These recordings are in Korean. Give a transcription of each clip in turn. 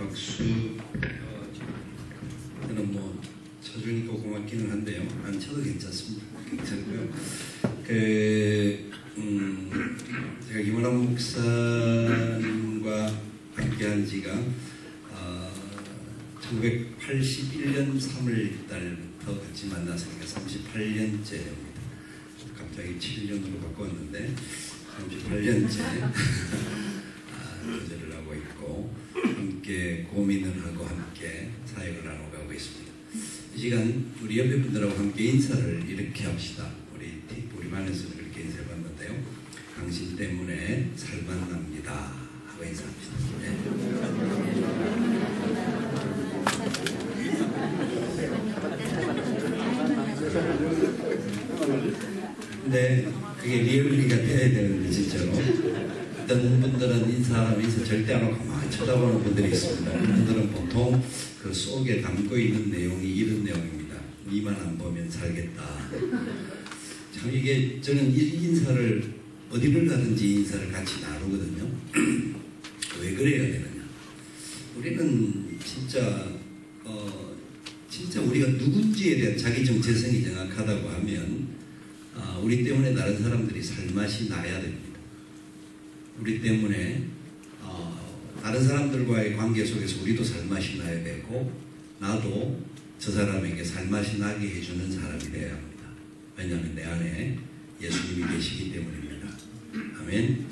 박수. 저는 뭐 쳐주니까 고맙기는 한데요. 안 쳐도 괜찮습니다. 괜찮고요. 제가 김원남 목사님과 함께한 지가 1981년 3월달부터 같이 만났으니까 38년째 됩니다. 갑자기 7년으로 바꿨는데 38년째 교제를 하고 있고 함께 고민을 하고 함께 사역을 나눠가고 있습니다. 이 시간 우리 옆에 분들하고 함께 인사를 이렇게 합시다. 우리 반에서는 이렇게 인사를 받는데요. 당신 때문에 살만 납니다 하고 인사합시다. 네. 근데 그게 리얼리가 돼야 되는데 진짜로 어떤 분들은 인사하면서 절대 안 하고 가만히 쳐다보는 분들이 있습니다. 그분들은 보통 그 속에 담고 있는 내용이 이런 내용입니다. 니만 안 보면 살겠다. 참 이게 저는 이 인사를 어디를 가든지 인사를 같이 나누거든요. 왜 그래야 되느냐? 우리는 진짜 우리가 누군지에 대한 자기 정체성이 정확하다고 하면 우리 때문에 다른 사람들이 살맛이 나야 됩니다. 우리 때문에 다른 사람들과의 관계 속에서 우리도 살맛이 나야 되고 나도 저 사람에게 살맛이 나게 해주는 사람이 되어야 합니다. 왜냐하면 내 안에 예수님이 계시기 때문입니다. 아멘.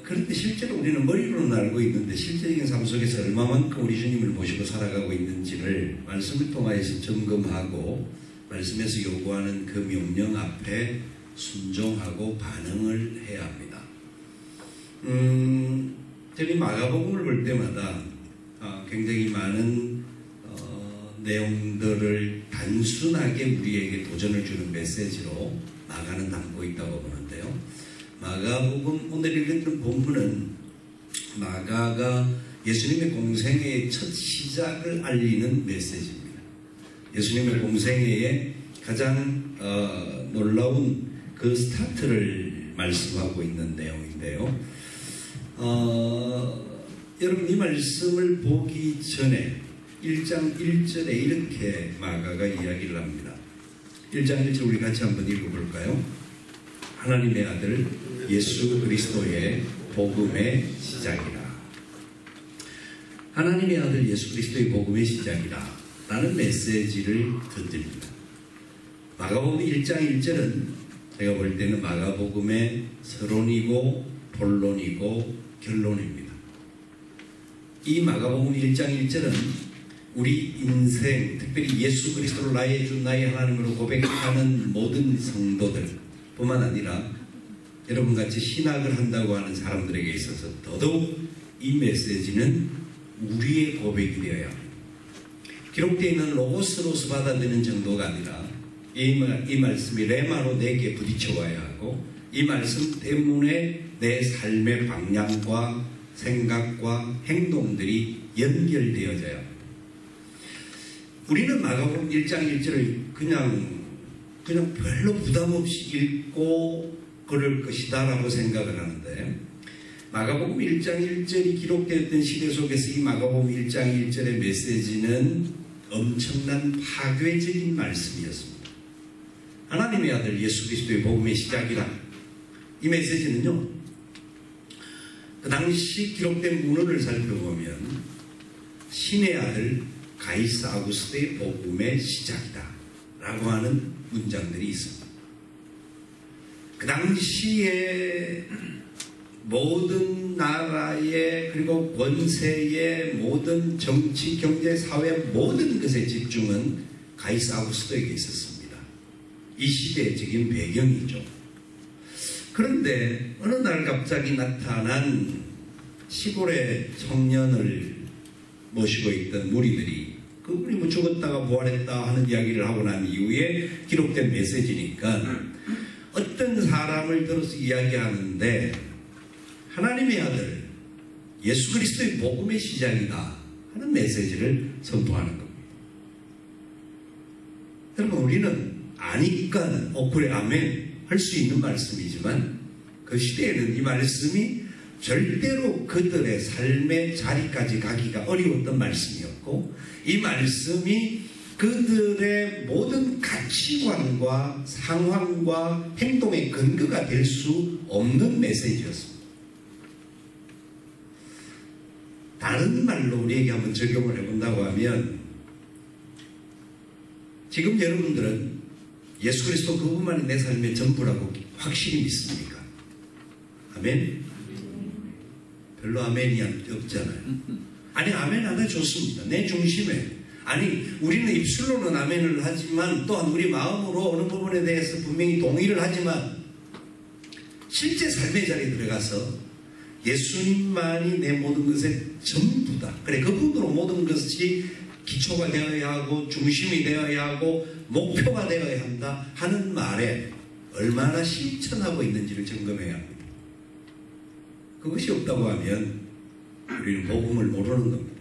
그런데 실제로 우리는 머리로는 알고 있는데 실제적인 삶 속에서 얼마만큼 우리 주님을 모시고 살아가고 있는지를 말씀을 통하여서 점검하고 말씀에서 요구하는 그 명령 앞에 순종하고 반응을 해야 합니다. 저희 마가복음을 볼 때마다 굉장히 많은 내용들을 단순하게 우리에게 도전을 주는 메시지로 마가는 담고 있다고 보는데요. 마가복음 오늘 읽은 본문은 마가가 예수님의 공생애의 첫 시작을 알리는 메시지입니다. 예수님의 공생애의 가장 놀라운 그 스타트를 말씀하고 있는 내용인데요. 여러분 이 말씀을 보기 전에 1장 1절에 이렇게 마가가 이야기를 합니다. 1장 1절 우리 같이 한번 읽어볼까요? 하나님의 아들 예수 그리스도의 복음의 시작이라. 하나님의 아들 예수 그리스도의 복음의 시작이라 라는 메시지를 던집니다. 마가복음 1장 1절은 제가 볼 때는 마가복음의 서론이고 본론이고 결론입니다. 이 마가복음 1장 1절은 우리 인생, 특별히 예수 그리스도를 나의 주 나의 하나님으로 고백하는 모든 성도들 뿐만 아니라 여러분같이 신학을 한다고 하는 사람들에게 있어서 더더욱 이 메시지는 우리의 고백이 되어야 합니다. 기록되어 있는 로고스로서 받아들이는 정도가 아니라 이 말씀이 레마로 내게 부딪혀와야 하고 이 말씀 때문에 내 삶의 방향과 생각과 행동들이 연결되어져야 합니다. 우리는 마가복음 1장 1절을 그냥 별로 부담 없이 읽고 그럴 것이다 라고 생각을 하는데 마가복음 1장 1절이 기록되었던 시대 속에서 이 마가복음 1장 1절의 메시지는 엄청난 파괴적인 말씀이었습니다. 하나님의 아들 예수 그리스도의 복음의 시작이라. 이 메시지는요, 그 당시 기록된 문헌을 살펴보면 신의 아들 가이사 아구스토의 복음의 시작이다 라고 하는 문장들이 있습니다. 그 당시에 모든 나라의 그리고 권세의 모든 정치, 경제, 사회 모든 것의 집중은 가이사 아구스토에게 있었습니다. 이 시대적인 배경이죠. 그런데 어느 날 갑자기 나타난 시골의 청년을 모시고 있던 무리들이 그분이 뭐 죽었다가 부활했다 하는 이야기를 하고 난 이후에 기록된 메시지니까 어떤 사람을 들어서 이야기하는데 하나님의 아들 예수 그리스도의 복음의 시작이다 하는 메시지를 선포하는 겁니다. 여러분 우리는 아니까 그래 아멘 할 수 있는 말씀이지만 그 시대에는 이 말씀이 절대로 그들의 삶의 자리까지 가기가 어려웠던 말씀이었고, 이 말씀이 그들의 모든 가치관과 상황과 행동의 근거가 될 수 없는 메시지였습니다. 다른 말로 우리에게 한번 적용을 해본다고 하면, 지금 여러분들은 예수 그리스도 그분만이 내 삶의 전부라고 확실히 믿습니까? 아멘? 별로 아멘이 없잖아요. 아니, 아멘 안 해 좋습니다. 내 중심에. 아니, 우리는 입술로는 아멘을 하지만 또한 우리 마음으로 어느 부분에 대해서 분명히 동의를 하지만 실제 삶의 자리에 들어가서 예수님만이 내 모든 것의 전부다. 그래, 그분으로 모든 것이 기초가 되어야 하고 중심이 되어야 하고 목표가 되어야 한다 하는 말에 얼마나 실천하고 있는지를 점검해야 합니다. 그것이 없다고 하면 우리는 복음을 모르는 겁니다.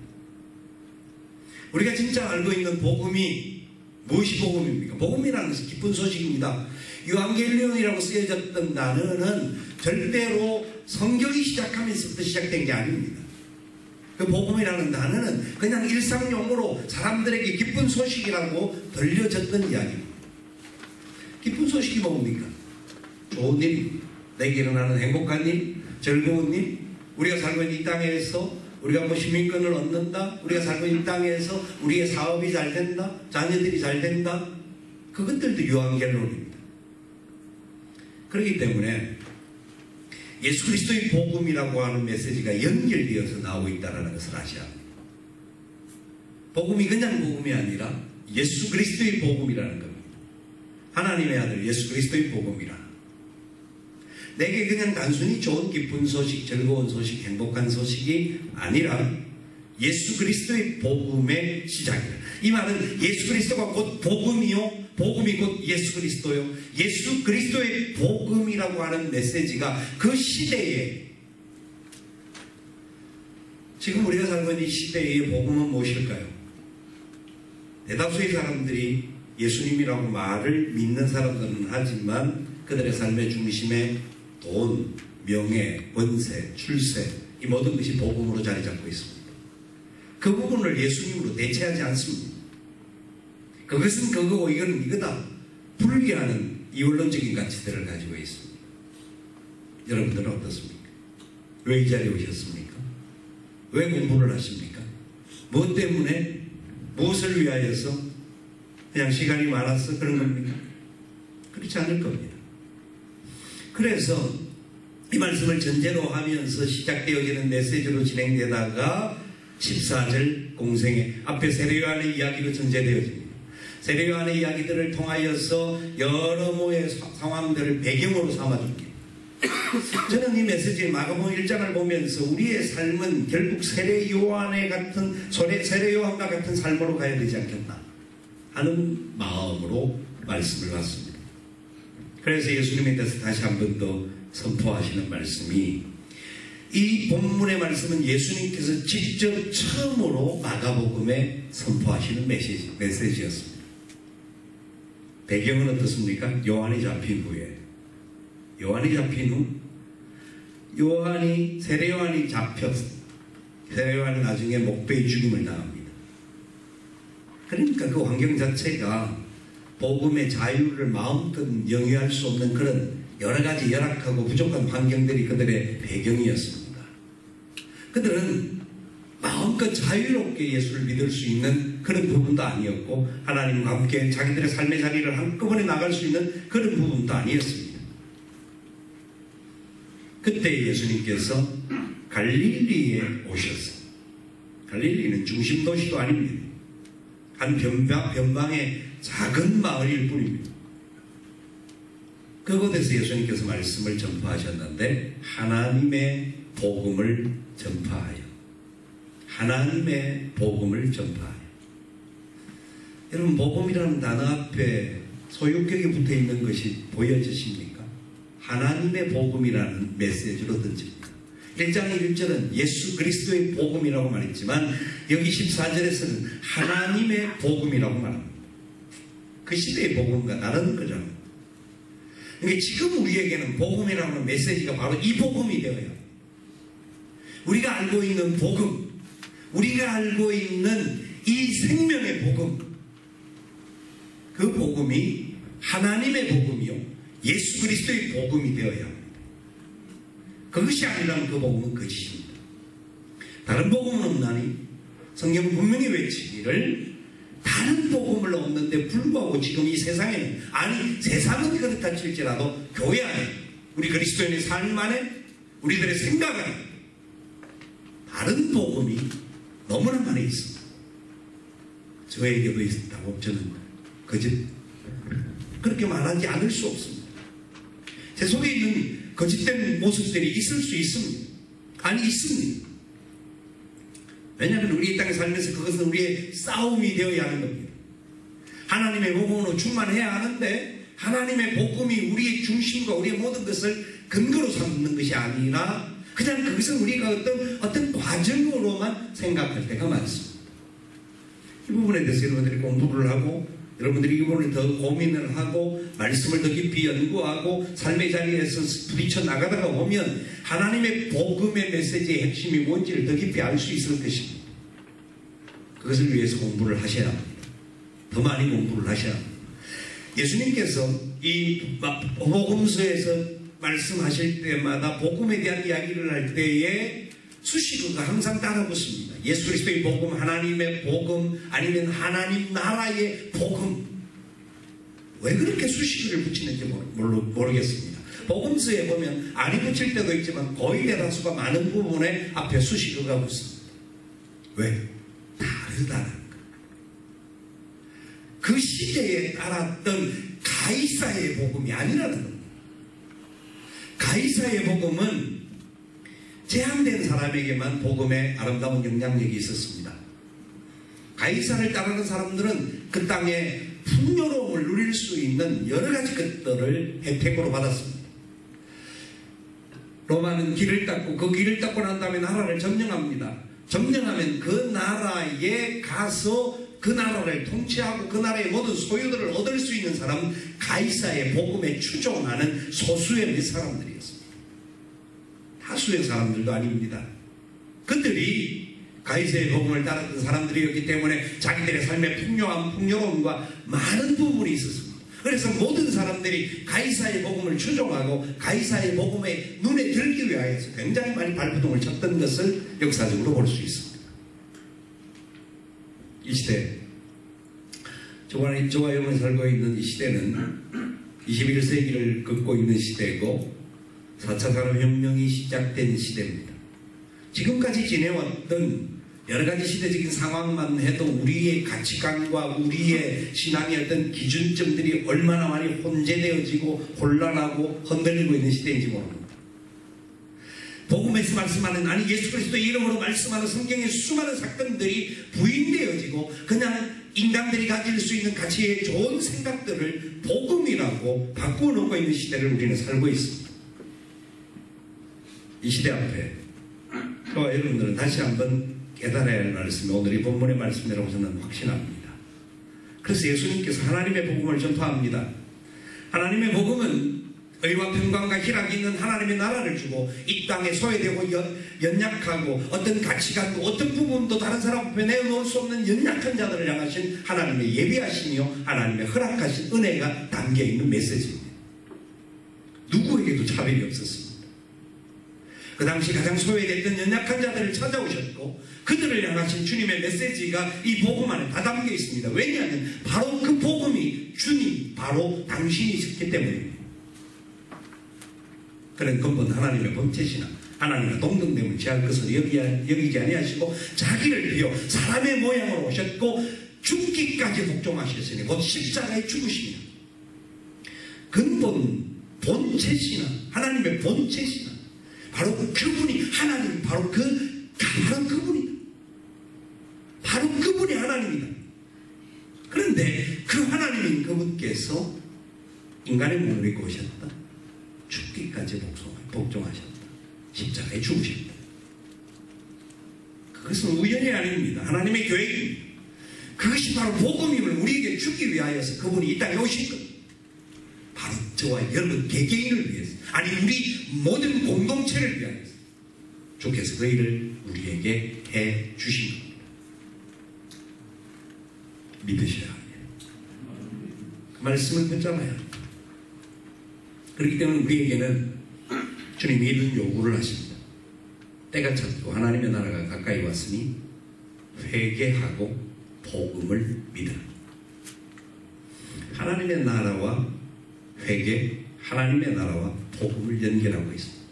우리가 진짜 알고 있는 복음이 무엇이 복음입니까? 복음이라는 것은 기쁜 소식입니다. 유앙겔리온이라고 쓰여졌던 단어는 절대로 성경이 시작하면서부터 시작된 게 아닙니다. 그 복음이라는 단어는 그냥 일상용어로 사람들에게 기쁜 소식이라고 들려졌던 이야기입니다. 기쁜 소식이 뭡니까? 좋은 일입니다. 내게 일어나는 행복한 일, 즐거운 일, 우리가 살고 있는 이 땅에서 우리가 뭐 시민권을 얻는다, 우리가 살고 있는 이 땅에서 우리의 사업이 잘 된다, 자녀들이 잘 된다, 그것들도 유앙겔론입니다. 그렇기 때문에 예수 그리스도의 복음이라고 하는 메시지가 연결되어서 나오고 있다는 것을 아셔야 합니다. 복음이 그냥 복음이 아니라 예수 그리스도의 복음이라는 겁니다. 하나님의 아들 예수 그리스도의 복음이라. 내게 그냥 단순히 좋은 기쁜 소식, 즐거운 소식, 행복한 소식이 아니라 예수 그리스도의 복음의 시작이다. 이 말은 예수 그리스도가 곧 복음이요, 복음이 곧 예수 그리스도요, 예수 그리스도의 복음이라고 하는 메시지가 그 시대에, 지금 우리가 살고 있는 이 시대의 복음은 무엇일까요? 대다수의 사람들이 예수님이라고 말을 믿는 사람들은 하지만 그들의 삶의 중심에 돈, 명예, 권세, 출세, 이 모든 것이 복음으로 자리 잡고 있습니다. 그 부분을 예수님으로 대체하지 않습니다. 그것은 그거고 이거는 이거다 분리하는 이원론적인 가치들을 가지고 있습니다. 여러분들은 어떻습니까? 왜 이 자리에 오셨습니까? 왜 공부를 하십니까? 무엇 때문에? 무엇을 위하여서? 그냥 시간이 많아서 그런 겁니까? 그렇지 않을 겁니다. 그래서 이 말씀을 전제로 하면서 시작되어지는 메시지로 진행되다가 14절 공생애 앞에 세례요한의 이야기로 전제되어집니다. 세례요한의 이야기들을 통하여서 여러 모의 상황들을 배경으로 삼아줍니다. 저는 이 메시지 마가복음 1장을 보면서 우리의 삶은 결국 세례요한과 같은 삶으로 가야 되지 않겠나 하는 마음으로 말씀을 봤습니다. 그래서 예수님에 대해서 다시 한 번 더 선포하시는 말씀이, 이 본문의 말씀은 예수님께서 직접 처음으로 마가복음에 선포하시는 메시지였습니다. 배경은 어떻습니까? 요한이 잡힌 후에, 세례요한이 잡혔어. 세례요한이 나중에 목베이 죽임을 당합니다. 그러니까 그 환경 자체가 복음의 자유를 마음껏 영위할 수 없는 그런 여러 가지 열악하고 부족한 환경들이 그들의 배경이었습니다. 그들은 마음껏 자유롭게 예수를 믿을 수 있는 그런 부분도 아니었고, 하나님과 함께 자기들의 삶의 자리를 한꺼번에 나갈 수 있는 그런 부분도 아니었습니다. 그때 예수님께서 갈릴리에 오셨어요. 갈릴리는 중심 도시도 아닙니다. 한 변방의 작은 마을일 뿐입니다. 그곳에서 예수님께서 말씀을 전파하셨는데, 하나님의 복음을 전파하여, 여러분, 복음이라는 단어 앞에 소유격이 붙어 있는 것이 보여지십니까? 하나님의 복음이라는 메시지로 던집니다. 1장 1절은 예수 그리스도의 복음이라고 말했지만 여기 14절에서는 하나님의 복음이라고 말합니다. 그 시대의 복음과 다른 거잖아요. 그러니까 지금 우리에게는 복음이라는 메시지가 바로 이 복음이 되어야, 우리가 알고 있는 복음, 우리가 알고 있는 이 생명의 복음, 그 복음이 하나님의 복음이요 예수 그리스도의 복음이 되어야 합니다. 그것이 아니라면 그 복음은 거짓입니다. 다른 복음은 없나니 성경은 분명히 외치기를 다른 복음을 얻는데 불구하고 지금 이 세상에는, 아니 세상은 그렇다 칠지라도 교회 안에, 우리 그리스도인의 삶 안에, 우리들의 생각 안에 다른 복음이 너무나 많이 있습니다. 저에게도 있다고 저는 그렇게 말하지 않을 수 없습니다. 제 속에 있는 거짓된 모습들이 있을 수 있습니다. 아니 있습니다. 왜냐하면 우리 이 땅에 살면서 그것은 우리의 싸움이 되어야 하는 겁니다. 하나님의 복음으로 충만해야 하는데 하나님의 복음이 우리의 중심과 우리의 모든 것을 근거로 삼는 것이 아니라 그냥 그것은 우리가 어떤 과정으로만 생각할 때가 많습니다. 이 부분에 대해서 여러분들이 공부를 하고 여러분들이 이 부분을 더 고민을 하고 말씀을 더 깊이 연구하고 삶의 자리에서 부딪혀 나가다가 보면 하나님의 복음의 메시지의 핵심이 뭔지를 더 깊이 알 수 있을 것입니다. 그것을 위해서 공부를 하셔야 합니다. 더 많이 공부를 하셔야 합니다. 예수님께서 이 복음서에서 말씀하실 때마다 복음에 대한 이야기를 할 때에 수식어가 항상 따라붙습니다. 예수 그리스도의 복음, 하나님의 복음, 아니면 하나님 나라의 복음. 왜 그렇게 수식어를 붙이는지 모르겠습니다. 복음서에 보면 아니 붙일 때도 있지만 거의 대다수가 많은 부분에 앞에 수식어가 붙습니다. 왜? 다르다는 것. 그 시대에 따랐던 가이사의 복음이 아니라는 겁니다. 가이사의 복음은 제한된 사람에게만 복음의 아름다운 영향력이 있었습니다. 가이사를 따르는 사람들은 그 땅에 풍요로움을 누릴 수 있는 여러 가지 것들을 혜택으로 받았습니다. 로마는 길을 닦고 그 길을 닦고 난 다음에 나라를 점령합니다. 점령하면 그 나라에 가서 그 나라를 통치하고 그 나라의 모든 소유들을 얻을 수 있는 사람은 가이사의 복음에 추종하는 소수의 몇 사람들이었습니다. 다수의 사람들도 아닙니다. 그들이 가이사의 복음을 따랐던 사람들이었기 때문에 자기들의 삶의 풍요로움과 많은 부분이 있었습니다. 그래서 모든 사람들이 가이사의 복음을 추종하고 가이사의 복음에 눈에 들기 위하여서 굉장히 많이 발버둥을 쳤던 것을 역사적으로 볼 수 있습니다. 이 시대, 저와 여러분이 살고 있는 이 시대는 21세기를 긋고 있는 시대고 4차 산업혁명이 시작된 시대입니다. 지금까지 지내왔던 여러 가지 시대적인 상황만 해도 우리의 가치관과 우리의 신앙의 어떤 기준점들이 얼마나 많이 혼재되어지고 혼란하고 흔들리고 있는 시대인지 모릅니다. 복음에서 말씀하는, 아니 예수 그리스도의 이름으로 말씀하는 성경의 수많은 사건들이 부인되어지고 그냥 인간들이 가질 수 있는 가치의 좋은 생각들을 복음이라고 바꾸어 놓고 있는 시대를 우리는 살고 있습니다. 이 시대 앞에 저와 여러분들은 다시 한번 깨달아야 할 말씀이 오늘 이 본문의 말씀이라고 저는 확신합니다. 그래서 예수님께서 하나님의 복음을 전파합니다. 하나님의 복음은 의와 평강과 희락이 있는 하나님의 나라를 주고 이 땅에 소외되고 연약하고 어떤 가치관도 어떤 부분도 다른 사람 앞에 내어놓을 수 없는 연약한 자들을 향하신 하나님의 예비하심이요 하나님의 허락하신 은혜가 담겨있는 메시지입니다. 누구에게도 차별이 없었습니다. 그 당시 가장 소외됐던 연약한 자들을 찾아오셨고 그들을 향하신 주님의 메시지가 이 복음 안에 다 담겨 있습니다. 왜냐하면 바로 그 복음이 주님, 바로 당신이셨기 때문입니다. 그런 근본 하나님의 본체시나 하나님과 동등됨을 제할 것을 여기지 아니하시고 자기를 비워 사람의 모양으로 오셨고 죽기까지 복종하셨으니 곧 십자가에 죽으시며 근본 본체시나 하나님의 본체시나 바로 그분이 하나님, 바로 그분이다. 바로 그분이 하나님이다. 그런데 그 하나님인 그분께서 인간의 몸을 입고 오셨다. 죽기까지 복종하셨다. 십자가에 죽으셨다. 그것은 우연이 아닙니다. 하나님의 계획입니다. 그것이 바로 복음임을 우리에게 주기 위하여서 그분이 이 땅에 오신 겁니다. 바로 저와 여러분 개개인을 위해서, 아니 우리 모든 공동체를 위하여서 주께서 그 일을 우리에게 해 주신 겁니다. 믿으셔야 합니다. 그 말씀을 붙잡아야 합니다. 그렇기 때문에 우리에게는 주님이 이런 요구를 하십니다. 때가 찼고 하나님의 나라가 가까이 왔으니 회개하고 복음을 믿으라. 하나님의 나라와 회개, 하나님의 나라와 복음을 연결하고 있습니다.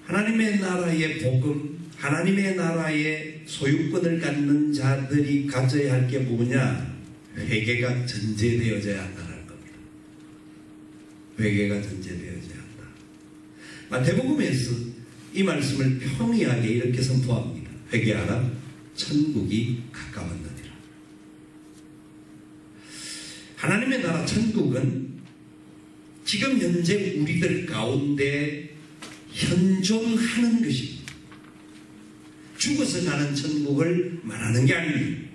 하나님의 나라의 복음, 하나님의 나라의 소유권을 갖는 자들이 가져야 할 게 뭐냐? 회개가 전제되어져야 한다는 겁니다. 회개가 전제되어져야 한다. 마태복음에서 이 말씀을 평이하게 이렇게 선포합니다. 회개하라, 천국이 가까웠느니라. 하나님의 나라 천국은 지금 현재 우리들 가운데 현존하는 것입니다. 죽어서 가는 천국을 말하는 게 아닙니다.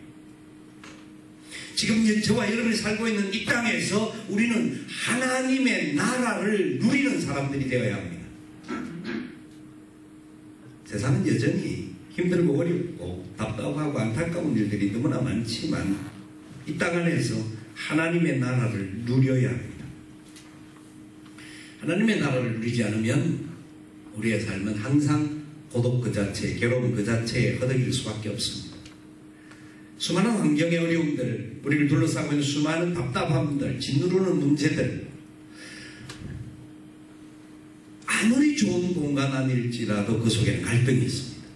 지금 저와 여러분이 살고 있는 이 땅에서 우리는 하나님의 나라를 누리는 사람들이 되어야 합니다. 세상은 여전히 힘들고 어렵고 답답하고 안타까운 일들이 너무나 많지만 이 땅 안에서 하나님의 나라를 누려야 합니다. 하나님의 나라를 누리지 않으면 우리의 삶은 항상 고독 그 자체, 괴로움 그 자체에 허덕일 수밖에 없습니다. 수많은 환경의 어려움들, 우리를 둘러싸고 있는 수많은 답답함들, 짓누르는 문제들, 아무리 좋은 공간 아닐지라도 그 속에는 갈등이 있습니다.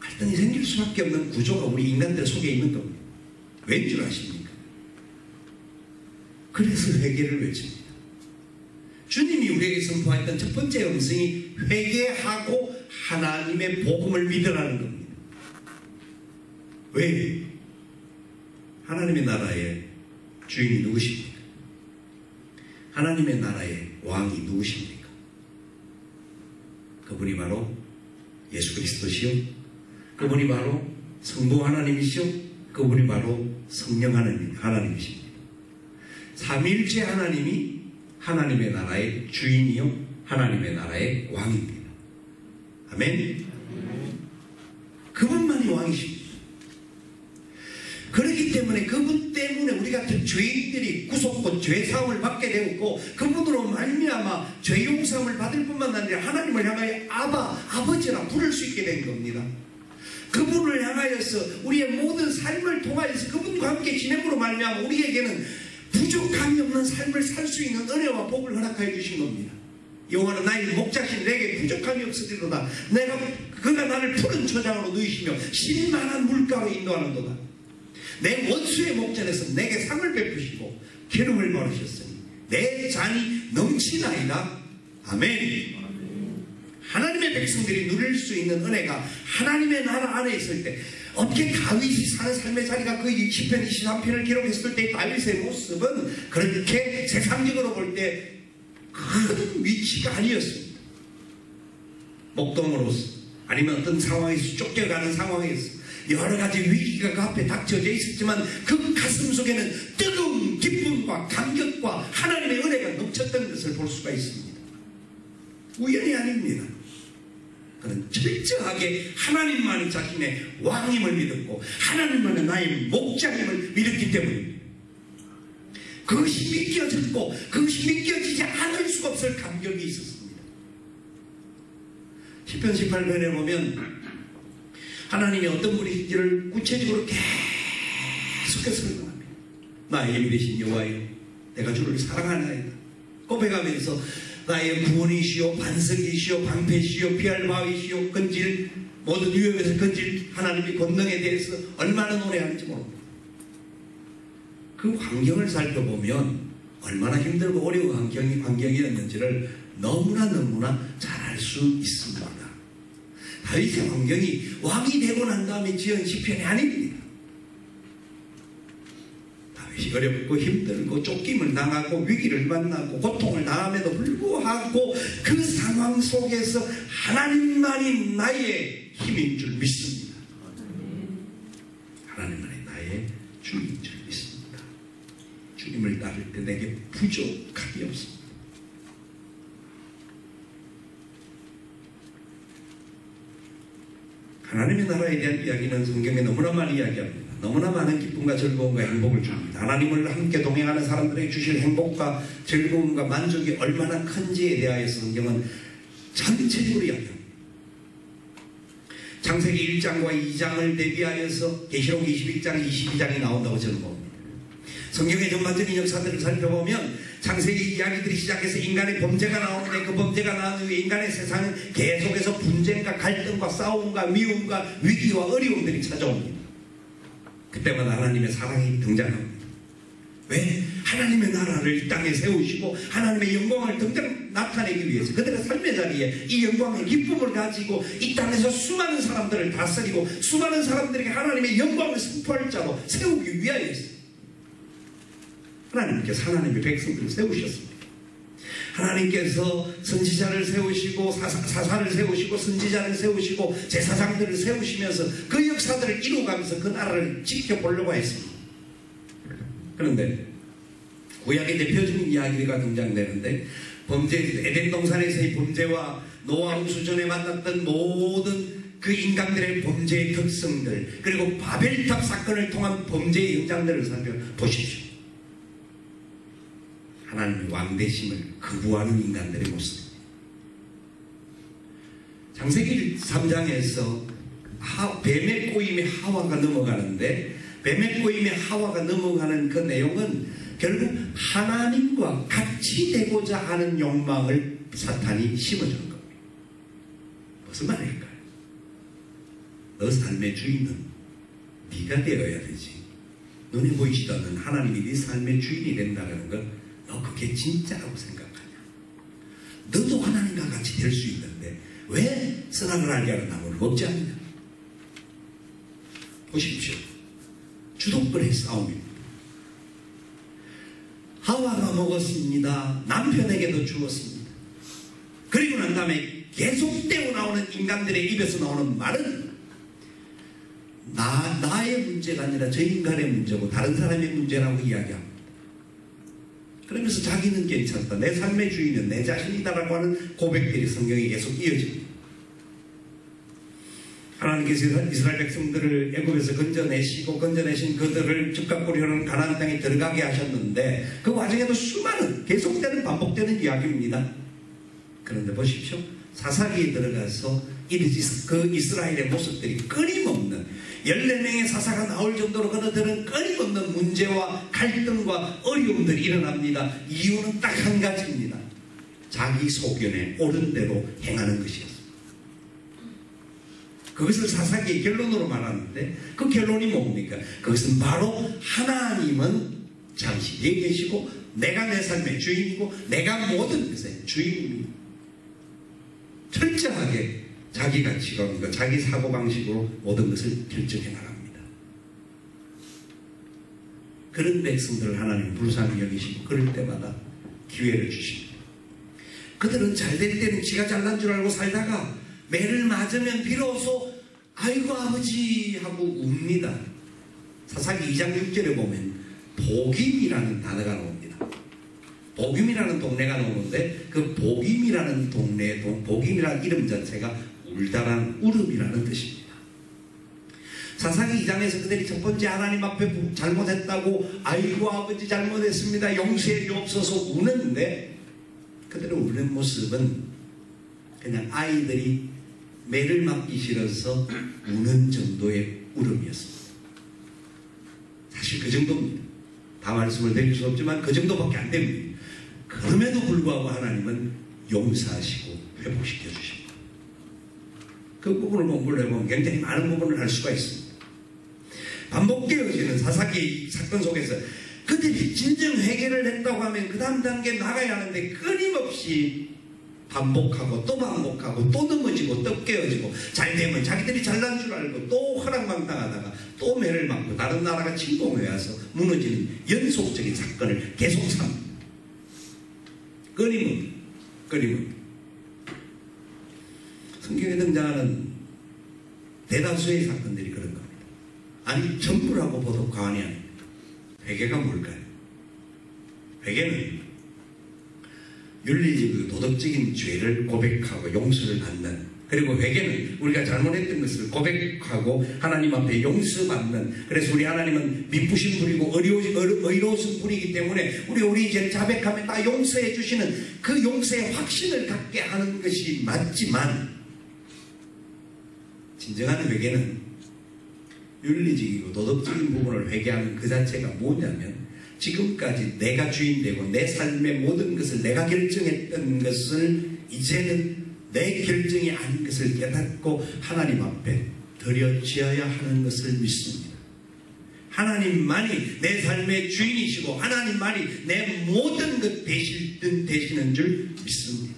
갈등이 생길 수밖에 없는 구조가 우리 인간들 속에 있는 겁니다. 왠 줄 아십니까? 그래서 회개를 외칩니다. 주님이 우리에게 선포했던 첫 번째 음성이 회개하고 하나님의 복음을 믿으라는 겁니다. 왜? 하나님의 나라의 주인이 누구십니까? 하나님의 나라의 왕이 누구십니까? 그분이 바로 예수 그리스도시요, 그분이 바로 성부 하나님이시요, 그분이 바로 성령 하나님이십니다. 삼위일체 하나님이 하나님의 나라의 주인이요 하나님의 나라의 왕입니다. 아멘. 그분만이 왕이십니다. 그렇기 때문에 그분 때문에 우리 같은 죄인들이 구속고 죄사함을 받게 되었고, 그분으로 말미암아 죄 용서함을 받을 뿐만 아니라 하나님을 향하여 아버지라 부를 수 있게 된 겁니다. 그분을 향하여서 우리의 모든 삶을 통하여서 그분과 함께 지냄으로 말미암아 우리에게는 부족함이 없는 삶을 살 수 있는 은혜와 복을 허락하여 주신 겁니다. 여호와는 나의 목자신 내게 부족함이 없으리로다. 그가 나를 푸른 초장으로 누이시며 신만한 물가로 인도하는도다. 내 원수의 목전에서 내게 상을 베푸시고 기름을 바르셨으니 내 잔이 넘치나이다. 아멘. 하나님의 백성들이 누릴 수 있는 은혜가 하나님의 나라 안에 있을 때, 어떻게 다윗이 사는 삶의 자리가 그 10편 23편을 기록했을 때 다윗의 모습은 그렇게 세상적으로 볼 때 큰 위치가 아니었습니다. 목동으로서 아니면 어떤 상황에서 쫓겨가는 상황에서 여러 가지 위기가 그 앞에 닥쳐져 있었지만 그 가슴 속에는 뜨거운 기쁨과 감격과 하나님의 은혜가 넘쳤던 것을 볼 수가 있습니다. 우연이 아닙니다. 그는 철저하게 하나님만이 자신의 왕임을 믿었고 하나님만이 나의 목자임을 믿었기 때문입니다. 그것이 믿겨졌고 그것이 믿겨지지 않을 수가 없을 감격이 있었습니다. 10편 18편에 보면 하나님이 어떤 분이신지를 구체적으로 계속해서 설명합니다. 나의 믿으신 여호와여, 내가 주를 사랑하나이다 고백하면서 나의 구원이시오, 반석이시오, 방패시오, 피할 바위시오, 건질, 모든 위협에서 건질 하나님의 권능에 대해서 얼마나 노래하는지 모릅니다. 그 환경을 살펴보면 얼마나 힘들고 어려운 환경이었는지를 너무나 잘 알 수 있습니다. 다윗의 환경이 왕이 되고 난 다음에 지은 시편이 아닙니다. 다윗이 어렵고 힘들고 쫓김을 당하고 위기를 만나고 고통을 당함에도 불구하고 그 상황 속에서 하나님만이 나의 힘인 줄 믿습니다. 하나님만이 나의 주인 줄 믿습니다. 주님을 따를 때 내게 부족함이 없습니다. 하나님의 나라에 대한 이야기는 성경에 너무나 많이 이야기합니다. 너무나 많은 기쁨과 즐거움과 행복을 줍니다. 하나님을 함께 동행하는 사람들에게 주실 행복과 즐거움과 만족이 얼마나 큰지에 대하여서 성경은 전체적으로 이야기합니다. 창세기 1장과 2장을 대비하여서 계시록 21장, 22장이 나온다고 저는 봅니다. 성경의 전반적인 역사들을 살펴보면 창세기 이야기들이 시작해서 인간의 범죄가 나오는데 그 범죄가 나온 후에 인간의 세상은 계속해서 분쟁과 갈등과 싸움과 미움과 위기와 어려움들이 찾아옵니다. 그때마다 하나님의 사랑이 등장합니다. 왜? 하나님의 나라를 이 땅에 세우시고 하나님의 영광을 나타내기 위해서 그들의 삶의 자리에 이 영광의 기쁨을 가지고 이 땅에서 수많은 사람들을 다스리고 수많은 사람들에게 하나님의 영광을 선포할 자로 세우기 위하여서 하나님께서 하나님의 백성들을 세우셨습니다. 하나님께서 선지자를 세우시고 사사를 세우시고 선지자를 세우시고 제사장들을 세우시면서 그 역사들을 이루어가면서 그 나라를 지켜보려고 했습니다. 그런데 구약의 대표적인 이야기가 등장되는데 에덴 동산에서의 범죄와 노아 홍수 전에 만났던 모든 그 인간들의 범죄의 특성들 그리고 바벨탑 사건을 통한 범죄의 현장들을 살펴보십시오. 하나님의 왕대심을 거부하는 인간들의 모습. 창세기 3장에서 뱀의 꼬임에 하와가 넘어가는데 뱀의 꼬임에 하와가 넘어가는 그 내용은 결국 하나님과 같이 되고자 하는 욕망을 사탄이 심어주는 겁니다. 무슨 말일까요? 너 삶의 주인은 네가 되어야 되지. 눈에 보이지도 않는 하나님이 네 삶의 주인이 된다는 건 너 그게 진짜라고 생각하냐? 너도 하나님과 같이 될 수 있는데 왜 선악을 알게 하는 나무를 먹지 않느냐? 보십시오. 주도권의 싸움입니다. 하와가 먹었습니다. 남편에게도 주었습니다. 그리고 난 다음에 계속 떼어나오는 인간들의 입에서 나오는 말은 나의 문제가 아니라 저 인간의 문제고 다른 사람의 문제라고 이야기합니다. 그러면서 자기는 괜찮다. 내 삶의 주인은 내 자신이다라고 하는 고백들이 성경에 계속 이어집니다. 하나님께서 이스라엘 백성들을 애굽에서 건져내신 그들을 즉각고리 흐르는 가나안 땅에 들어가게 하셨는데 그 과정에도 수많은 계속되는 반복되는 이야기입니다. 그런데 보십시오. 사사기에 들어가서 그 이스라엘의 모습들이 끊임없는 14명의 사사가 나올 정도로 그들은 끊임없는 문제와 갈등과 어려움들이 일어납니다. 이유는 딱 한 가지입니다. 자기 소견에 옳은 대로 행하는 것이었습니다. 그것을 사사기의 결론으로 말하는데 그 결론이 뭡니까? 그것은 바로 하나님은 잠시 뒤에 계시고 내가 내 삶의 주인이고 내가 모든 것의 주인입니다. 철저하게 자기 가치관과 자기 사고방식으로 모든 것을 결정해 나갑니다. 그런 백성들을 하나님 불쌍히 여기시고 그럴 때마다 기회를 주십니다. 그들은 잘될 때는 지가 잘난 줄 알고 살다가 매를 맞으면 비로소 아이고 아버지 하고 웁니다. 사사기 2장 6절에 보면 복임이라는 단어가 나옵니다. 복임이라는 동네가 나오는데 그 복임이라는 동네 복임이라는 이름 자체가 울다란 울음이라는 뜻입니다. 사사기 2장에서 그들이 첫 번째 하나님 앞에 잘못했다고 아이고 아버지 잘못했습니다 용서해 주옵소서 우는데 그들의 우는 모습은 그냥 아이들이 매를 맞기 싫어서 우는 정도의 울음이었습니다. 사실 그 정도입니다. 다 말씀을 드릴 수 없지만 그 정도밖에 안 됩니다. 그럼에도 불구하고 하나님은 용서하시고 회복시켜 주십니다. 그 부분을 공부를 해보면 굉장히 많은 부분을 알 수가 있습니다. 반복되어지는 사사기 사건 속에서 그들이 진정 해결을 했다고 하면 그 다음 단계에 나가야 하는데 끊임없이 반복하고 또 반복하고 또 넘어지고 또 깨어지고 잘되면 자기들이 잘난 줄 알고 또 허락망당하다가 또 매를 맞고 다른 나라가 침공해 와서 무너지는 연속적인 사건을 계속 삽니다. 끊임은 성경에 등장하는 대다수의 사건들이 그런 겁니다. 아니 전부라고 보도 과언이 아닙니다. 회개가 뭘까요? 회개는 윤리적이고 도덕적인 죄를 고백하고 용서를 받는 그리고 회개는 우리가 잘못했던 것을 고백하고 하나님 앞에 용서받는, 그래서 우리 하나님은 미쁘신 분이고 의로우신 분이기 때문에 우리 이제 자백하면 다 용서해 주시는 그 용서의 확신을 갖게 하는 것이 맞지만, 진정한 회개는 윤리적이고 도덕적인 부분을 회개하는 그 자체가 뭐냐면, 지금까지 내가 주인 되고 내 삶의 모든 것을 내가 결정했던 것을 이제는 내 결정이 아닌 것을 깨닫고 하나님 앞에 드려지어야 하는 것을 믿습니다. 하나님만이 내 삶의 주인이시고 하나님만이 내 모든 것 되시는 줄 믿습니다.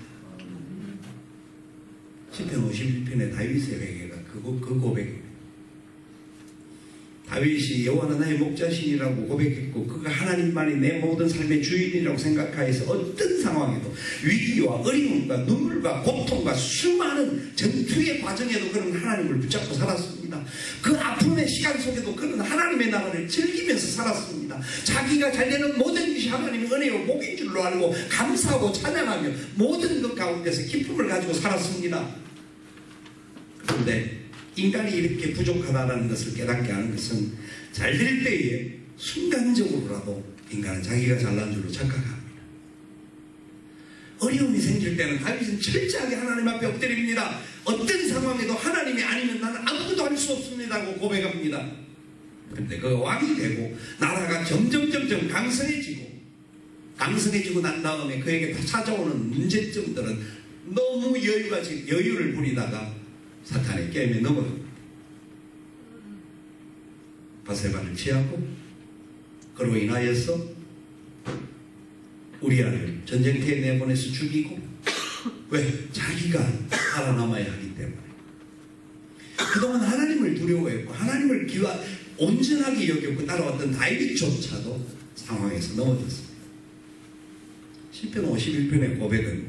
시편 51편의 다윗의 회개가 그 고백입니다. 다윗이 여호와는 나의 목자신이라고 고백했고, 그가 하나님만이 내 모든 삶의 주인이라고 생각하여서 어떤 상황에도 위기와 어려움과 눈물과 고통과 수많은 전투의 과정에도 그는 하나님을 붙잡고 살았습니다. 그 아픔의 시간 속에도 그는 하나님의 나라를 즐기면서 살았습니다. 자기가 잘 되는 모든 것이 하나님의 은혜요 복인 줄로 알고 감사하고 찬양하며 모든 것 가운데서 기쁨을 가지고 살았습니다. 그런데 인간이 이렇게 부족하다는 것을 깨닫게 하는 것은, 잘 될 때에 순간적으로라도 인간은 자기가 잘난 줄로 착각합니다. 어려움이 생길 때는 다윗은 철저하게 하나님 앞에 엎드립니다. 어떤 상황에도 하나님이 아니면 나는 아무것도 할 수 없습니다고 고백합니다. 그런데 그 왕이 되고 나라가 점점 강성해지고 난 다음에 그에게 찾아오는 문제점들은 너무 여유를 부리다가 사탄의 게임에 넘어갑니다. 바세바를 취하고, 그로 인하여서 우리아를 전쟁터에 내보내서 죽이고, 왜? 자기가 살아남아야 하기 때문에. 그동안 하나님을 두려워했고 하나님을 온전하게 여겼고 따라왔던 다윗조차도 상황에서 넘어졌습니다. 시편 51편의 고백은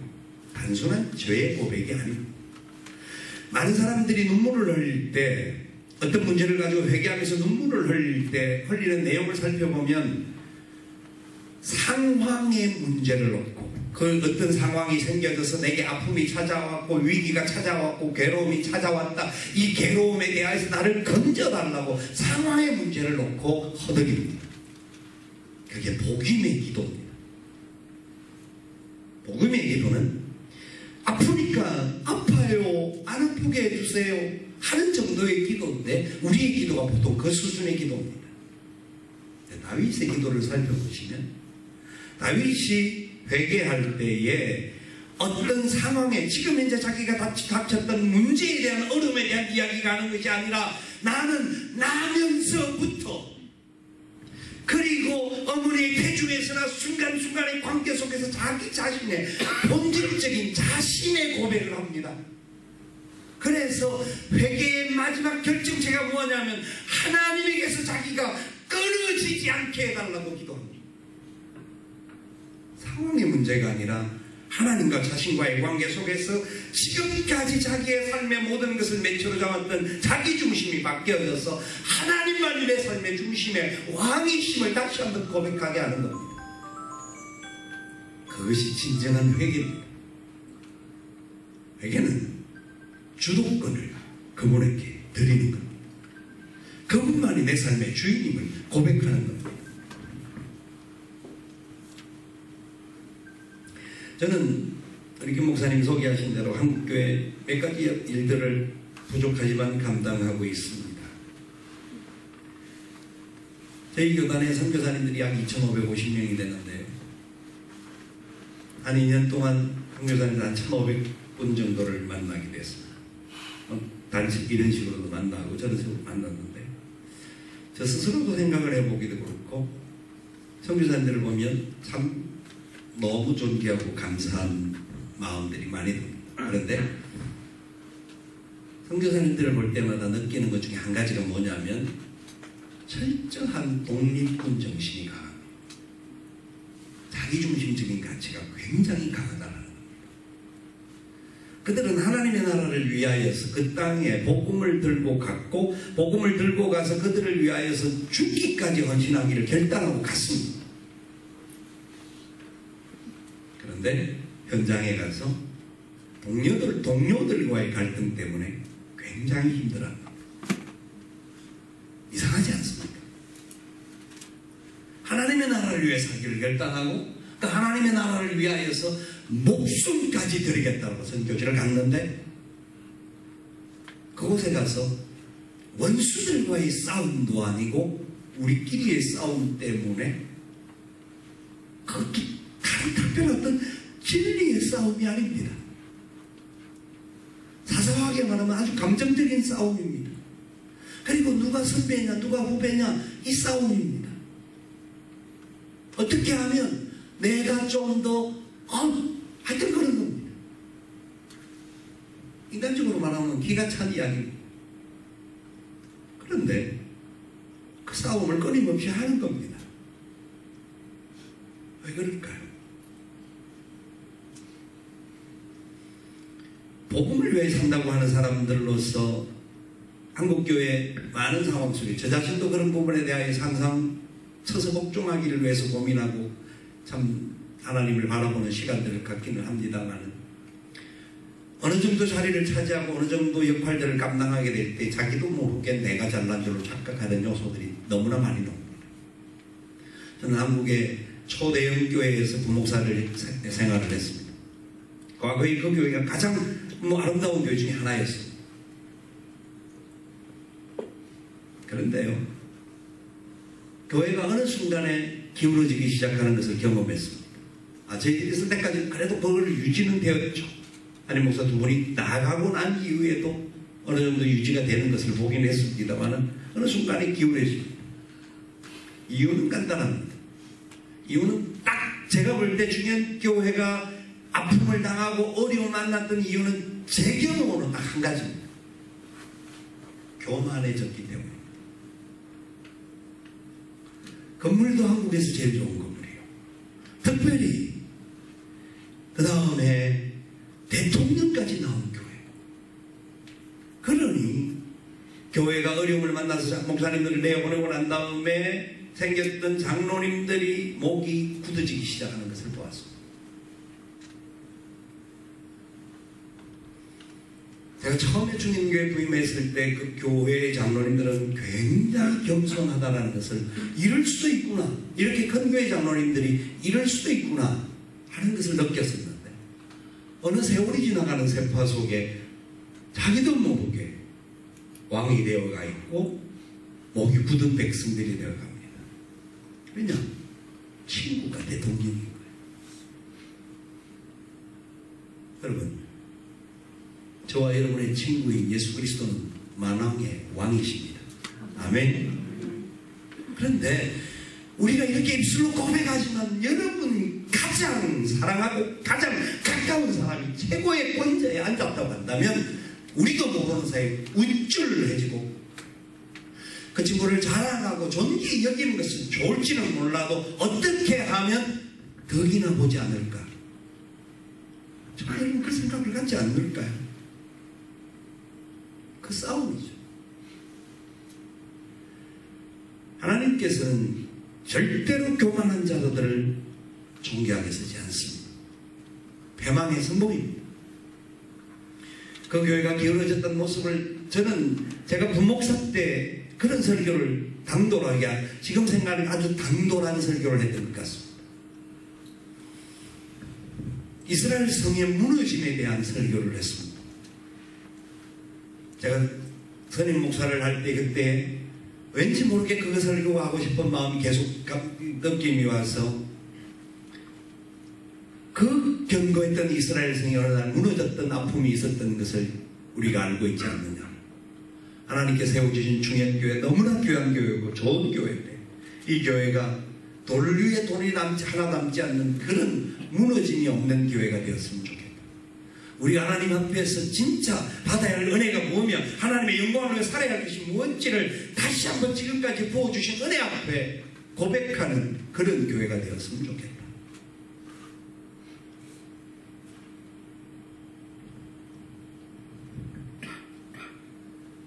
단순한 죄의 고백이 아닙니다. 많은 사람들이 눈물을 흘릴 때, 어떤 문제를 가지고 회개하면서 눈물을 흘리는 내용을 살펴보면 상황의 문제를 놓고, 그 어떤 상황이 생겨져서 내게 아픔이 찾아왔고 위기가 찾아왔고 괴로움이 찾아왔다, 이 괴로움에 대해서 나를 건져달라고 상황의 문제를 놓고 허덕입니다. 그게 복음의 기도입니다. 복음의 기도는 아프니까 아파요, 안 아프게 해주세요 하는 정도의 기도인데, 우리의 기도가 보통 그 수준의 기도입니다. 다윗의 기도를 살펴보시면, 다윗이 회개할 때에 어떤 상황에, 지금 현재 자기가 닥쳤던 문제에 대한 어려움에 대한 이야기가 하는 것이 아니라, 나는 나면서부터, 그리고 어머니의 태중에서나 순간순간의 관계 속에서 자기 자신의 본질적인 자신의 고백을 합니다. 그래서 회개의 마지막 결정체가 뭐냐면, 하나님에게서 자기가 끊어지지 않게 해달라고 기도합니다. 상황의 문제가 아니라 하나님과 자신과의 관계 속에서 지금까지 자기의 삶의 모든 것을 매체로 잡았던 자기 중심이 바뀌어져서 하나님만이 내 삶의 중심에 왕이심을 다시 한번 고백하게 하는 겁니다. 그것이 진정한 회개입니다. 회개는 주도권을 그분에게 드리는 겁니다. 그분만이 내 삶의 주인임을 고백하는 겁니다. 저는 우리 김 목사님 소개하신 대로 한국교회 몇 가지 일들을 부족하지만 감당하고 있습니다. 저희 교단의 선교사님들이 약 2,550명이 되는데, 한 2년 동안 선교사님들 한 1,500분 정도를 만나게 됐습니다. 단식 이런 식으로도 만나고 저런 식으로 만났는데, 저 스스로도 생각을 해보기도 그렇고, 선교사님들을 보면 참 너무 존귀하고 감사한 마음들이 많이 듭니다. 그런데 선교사님들을 볼 때마다 느끼는 것 중에 한 가지가 뭐냐면, 철저한 독립군 정신이 강합니다. 자기중심적인 가치가 굉장히 강하다는 겁니다. 그들은 하나님의 나라를 위하여서 그 땅에 복음을 들고 갔고, 복음을 들고 가서 그들을 위하여서 죽기까지 헌신하기를 결단하고 갔습니다. 그런데 현장에 가서 동료들과의 갈등 굉장히 힘들어합니다. 이상하지 않습니까? 하나님의 나라를 위해 살기를 결단하고 또 하나님의 나라를 위하여서 목숨까지 드리겠다고 선교지를 갔는데 그곳에 가서 원수들과의 싸움도 아니고 우리끼리의 싸움 때문에 다른 특별한 어떤 진리의 싸움이 아닙니다. 사소하게 말하면 아주 감정적인 싸움입니다. 그리고 누가 선배냐 누가 후배냐 이 싸움입니다. 어떻게 하면 내가 좀 더 하여튼 그런 겁니다. 인간적으로 말하면 기가 찬 이야기입니다. 그런데 그 싸움을 끊임없이 하는 겁니다. 왜 그럴까요? 복음을 위해 산다고 하는 사람들로서 한국교회 많은 상황 속에 저 자신도 그런 부분에 대하여 항상 서서 복종하기를 위해서 고민하고 참 하나님을 바라보는 시간들을 갖기는 합니다만 어느 정도 자리를 차지하고 어느 정도 역할들을 감당하게 될 때 자기도 모르게 내가 잘난 줄로 착각하는 요소들이 너무나 많이 나옵니다. 저는 한국의 초대형 교회에서 부목사를 생활을 했습니다. 과거에 그 교회가 가장 아름다운 교회 중에 하나였습니다. 그런데요, 교회가 어느 순간에 기울어지기 시작하는 것을 경험했습니다. 저희들이 있을 때까지는 그래도 그걸 유지는 되었죠. 한임 목사 두 분이 나가고 난 이후에도 어느 정도 유지가 되는 것을 보긴 했습니다만 어느 순간에 기울어집니다. 이유는 간단합니다. 이유는 딱 제가 볼 때 중현교회가 아픔을 당하고 어려움을 만났던 이유는 제 경험으로는 딱 한 가지입니다. 교만해졌기 때문에. 건물도 한국에서 제일 좋은 건물이에요. 특별히 그 다음에 대통령까지 나온 교회. 그러니 교회가 어려움을 만나서 목사님들을 내보내고 난 다음에 생겼던 장로님들이 목이 굳어지기 시작하는 것을 보았습니다. 제가 처음에 중인교회 부임했을 때 그 교회의 장로님들은 굉장히 겸손하다는 것을 이럴 수도 있구나, 이렇게 큰 교회 장로님들이 이럴 수도 있구나 하는 것을 느꼈었는데 어느 세월이 지나가는 세파 속에 자기도 모르게 왕이 되어가 있고 목이 굳은 백성들이 되어갑니다. 왜냐? 친구가 대통령인 거예요. 여러분, 저와 여러분의 친구인 예수 그리스도는 만왕의 왕이십니다. 아멘. 그런데 우리가 이렇게 입술로 고백하지만 여러분이 가장 사랑하고 가장 가까운 사람이 최고의 권자에 앉았다고 한다면 우리도 모르는 사이에 우쭐해지고 그 친구를 자랑하고 존귀히 여기는 것은 좋을지는 몰라도 어떻게 하면 덕이나 보지 않을까? 정말 여러분 그 생각을 갖지 않을까요? 그 싸움이죠. 하나님께서는 절대로 교만한 자들을 존귀하게 쓰지 않습니다. 패망의 선봉입니다. 그 교회가 기울어졌던 모습을 저는 제가 부목사 때 그런 설교를 당돌하게, 지금 생각하면 아주 당돌한 설교를 했던 것 같습니다. 이스라엘 성의 무너짐에 대한 설교를 했습니다. 제가 선임 목사를 할 때 그때 왠지 모르게 그거 설교하고 싶은 마음이 계속 느낌이 와서 그 견고했던 이스라엘 성이 어느 날 무너졌던 아픔이 있었던 것을 우리가 알고 있지 않느냐. 하나님께 세워주신 중현교회 너무나 귀한 교회고 좋은 교회인데 이 교회가 돌 위에 돌이 하나 남지 않는 그런 무너짐이 없는 교회가 되었으면 좋겠다. 우리 하나님 앞에서 진짜 받아야 할 은혜가 뭐며 하나님의 영광을 위해 살아야 할 것이 무엇인지를 다시 한번 지금까지 부어주신 은혜 앞에 고백하는 그런 교회가 되었으면 좋겠다.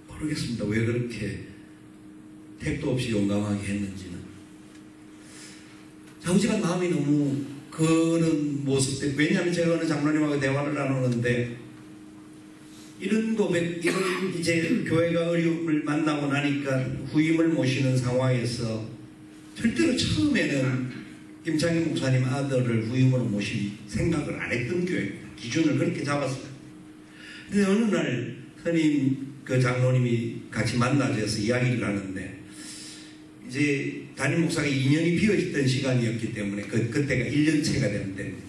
모르겠습니다. 왜 그렇게 택도 없이 용감하게 했는지는. 자우지간 마음이 너무 그런 모습 때문에, 왜냐하면 제가 어느 장로님하고 대화를 나누는데 이런 고백, 이런 이제 교회가 어려움을 만나고 나니까 후임을 모시는 상황에서 절대로 처음에는 김창희 목사님 아들을 후임으로 모실 생각을 안 했던 교회입니다. 기준을 그렇게 잡았어요. 근데 어느 날 선임 그 장로님이 같이 만나져서 이야기를 하는데 이제 담임 목사가 2년이 비어있던 시간이었기 때문에 그때가 1년째가 되는 때입니다.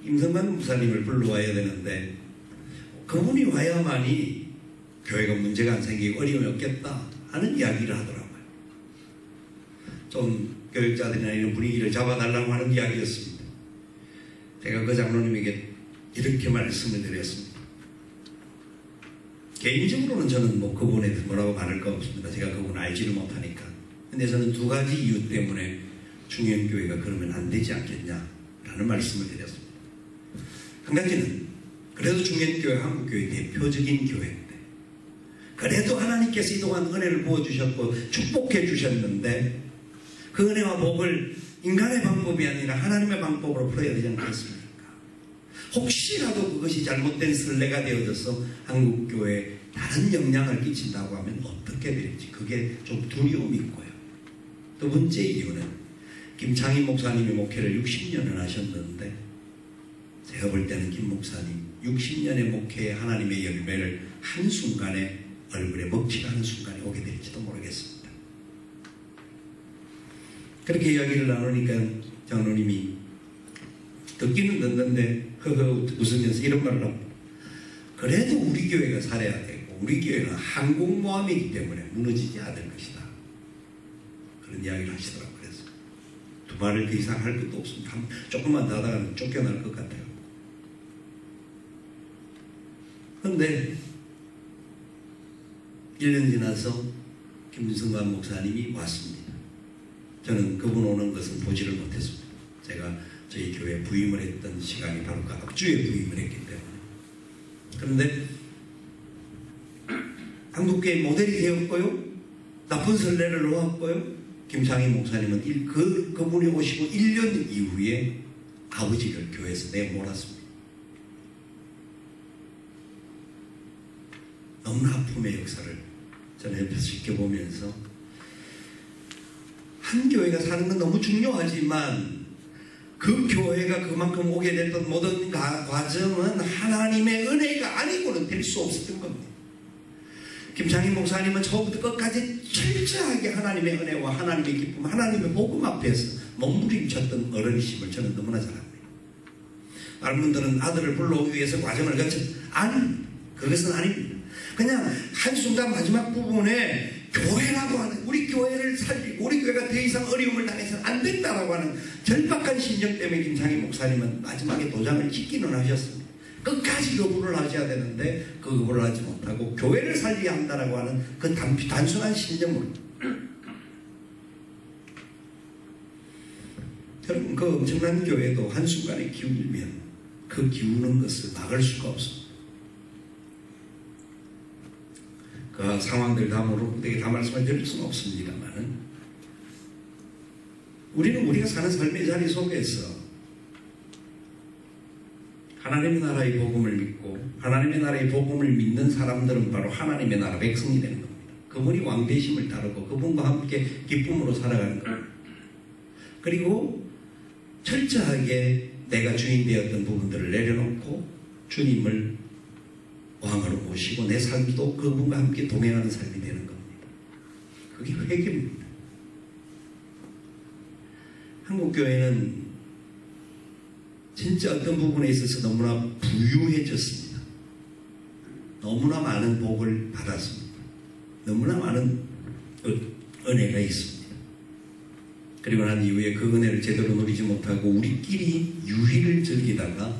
임성만 목사님을 불러와야 되는데 그분이 와야만이 교회가 문제가 안 생기고 어려움이 없겠다 하는 이야기를 하더라고요. 좀 교육자들이나 이런 분위기를 잡아달라고 하는 이야기였습니다. 제가 그 장로님에게 이렇게 말씀을 드렸습니다. 개인적으로는 저는 뭐 그분에 뭐라고 말할 거 없습니다. 제가 그분을 알지를 못하니까. 근데 저는 두 가지 이유 때문에 중현교회가 그러면 안 되지 않겠냐라는 말씀을 드렸습니다. 한 가지는 그래도 중현교회 한국교회 대표적인 교회인데 그래도 하나님께서 이동안 은혜를 부어주셨고 축복해 주셨는데 그 은혜와 복을 인간의 방법이 아니라 하나님의 방법으로 풀어야 되지 않겠습니까? 혹시라도 그것이 잘못된 선례가 되어져서 한국교회에 다른 영향을 끼친다고 하면 어떻게 될지 그게 좀 두려움이 있고요. 두 번째 이유는 김창희 목사님이 목회를 60년을 하셨는데 제가 볼 때는 김 목사님 60년의 목회에 하나님의 열매를 한순간에 얼굴에 먹칠하는 순간이 오게 될지도 모르겠습니다. 그렇게 이야기를 나누니까 장로님이 듣기는 듣는데 웃으면서 이런 말을 합니다. 그래도 우리 교회가 살아야 되고 우리 교회는 항공모함이기 때문에 무너지지 않을 것이다. 그런 이야기를 하시더라고요. 그래서 두 말을 그 이상 할 것도 없습니다. 조금만 더 하다가 쫓겨날 것 같아요. 그런데 1년 지나서 김성관 목사님이 왔습니다. 저는 그분 오는 것은 보지를 못했습니다. 제가 저희 교회에 부임을 했던 시간이 바로 그 앞주에 부임을 했기 때문에. 그런데 한국교회 모델이 되었고요. 나쁜 선례를 놓았고요. 김창희 목사님은 그분이 오시고 1년 이후에 아버지를 교회에서 내몰았습니다. 너무나 아픔의 역사를 저는 옆에서 지켜보면서 한 교회가 사는 건 너무 중요하지만 그 교회가 그만큼 오게 됐던 모든 과정은 하나님의 은혜가 아니고는 될 수 없었던 겁니다. 김창희 목사님은 처음부터 끝까지 철저하게 하나님의 은혜와 하나님의 기쁨, 하나님의 복음 앞에서 몸부림쳤던 어른이심을 저는 너무나 잘 압니다. 다른 분들은 아들을 불러오기 위해서 과정을 아니, 그것은 아닙니다. 그냥 한순간 마지막 부분에 교회라고 하는 우리 교회를 살리고 우리 교회가 더 이상 어려움을 당해서는 안 된다라고 하는 절박한 심정 때문에 김창희 목사님은 마지막에 도장을 찍기는 하셨습니다. 끝까지 거부를 하셔야 되는데 그 거부를 하지 못하고 교회를 살려야 한다라고 하는 그 단순한 심정으로 여러분 그 엄청난 교회도 한순간에 기울면 그 기우는 것을 막을 수가 없습니다. 그 상황들 다 말씀을 드릴 수는 없습니다만 우리는 우리가 사는 삶의 자리 속에서 하나님의 나라의 복음을 믿고 하나님의 나라의 복음을 믿는 사람들은 바로 하나님의 나라 백성이 되는 겁니다. 그분이 왕되심을 따르고 그분과 함께 기쁨으로 살아가는 겁니다. 그리고 철저하게 내가 주인 되었던 부분들을 내려놓고 주님을 왕으로 모시고 내 삶도 그분과 함께 동행하는 삶이 되는 겁니다. 그게 회개입니다. 한국교회는 진짜 어떤 부분에 있어서 너무나 부유해졌습니다. 너무나 많은 복을 받았습니다. 너무나 많은 은혜가 있습니다. 그리고 난 이후에 그 은혜를 제대로 누리지 못하고 우리끼리 유희를 즐기다가